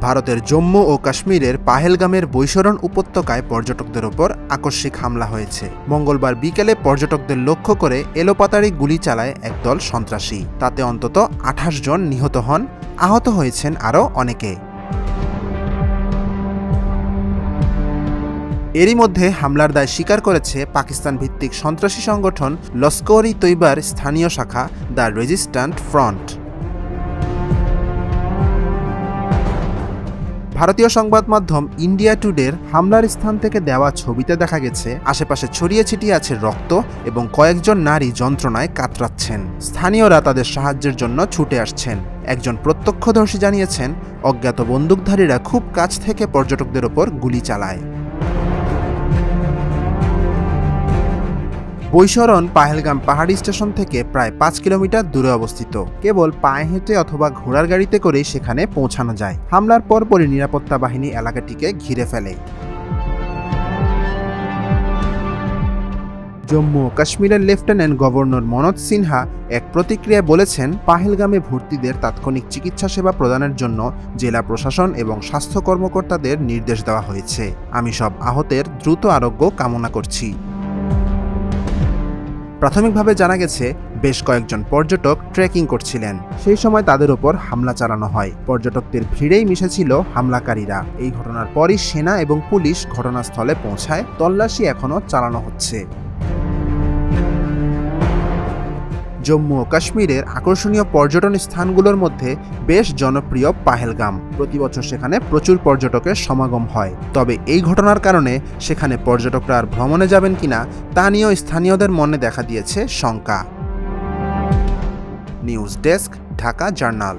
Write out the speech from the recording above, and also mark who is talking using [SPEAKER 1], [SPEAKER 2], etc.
[SPEAKER 1] ভারতের জম্মু ও কাশ্মীরের পাহেলগামের বৈশরণ উপত্যকায় পর্যটকদের ওপর আকস্মিক হামলা হয়েছে। মঙ্গলবার বিকেলে পর্যটকদের লক্ষ্য করে এলোপাতাড়ি গুলি চালায় একদল সন্ত্রাসী। তাতে অন্তত 28 জন নিহত হন, আহত হয়েছেন আরও অনেকে। এরই মধ্যে হামলার দায় স্বীকার করেছে পাকিস্তান ভিত্তিক সন্ত্রাসী সংগঠন লস্কর-ই-তৈবার স্থানীয় শাখা দ্য রেজিস্ট্যান্ট ফ্রন্ট। ভারতীয় সংবাদ মাধ্যম ইন্ডিয়া টুডের হামলার স্থান থেকে দেওয়া ছবিতে দেখা গেছে আশেপাশে ছড়িয়ে ছিটিয়ে আছে রক্ত এবং কয়েকজন নারী যন্ত্রণায় কাতরাচ্ছেন। স্থানীয়রা তাদের সাহায্যের জন্য ছুটে আসছেন। একজন প্রত্যক্ষদর্শী জানিয়েছেন, অজ্ঞাত বন্দুকধারীরা খুব কাছ থেকে পর্যটকদের ওপর গুলি চালায়। বৈশরণ পাহেলগাম পাহাড়ি স্টেশন থেকে প্রায় 5 কিলোমিটার দূরে অবস্থিত। কেবল পায়ে হেঁটে অথবা ঘোড়ার গাড়িতে করেই সেখানে পৌঁছানো যায়। হামলার পরপরই নিরাপত্তা বাহিনী এলাকাটিকে ঘিরে ফেলে। জম্মু ও কাশ্মীরের লেফটেন্যান্ট গভর্নর মনোজ সিনহা এক প্রতিক্রিয়ায় বলেছেন, পাহেলগামে ভর্তিদের তাৎক্ষণিক চিকিৎসা সেবা প্রদানের জন্য জেলা প্রশাসন এবং স্বাস্থ্য কর্মকর্তাদের নির্দেশ দেওয়া হয়েছে। আমি সব আহতের দ্রুত আরোগ্য কামনা করছি। প্রাথমিকভাবে জানা গেছে, বেশ কয়েকজন পর্যটক ট্রেকিং করছিলেন। সেই সময় তাদের ওপর হামলা চালানো হয়। পর্যটকদের ভিড়েই মিশেছিল হামলাকারীরা। এই ঘটনার পরই সেনা এবং পুলিশ ঘটনাস্থলে পৌঁছায়। তল্লাশি এখনও চালানো হচ্ছে। জম্মু ও কাশ্মীরের আকর্ষণীয় পর্যটন স্থানগুলোর মধ্যে বেশ জনপ্রিয় পাহেলগাম। প্রতি বছর সেখানে প্রচুর পর্যটকের সমাগম হয়। তবে এই ঘটনার কারণে সেখানে পর্যটকরা আর ভ্রমণে যাবেন কিনা তা নিয়েও স্থানীয়দের মনে দেখা দিয়েছে শঙ্কা। News desk, Dhaka journal.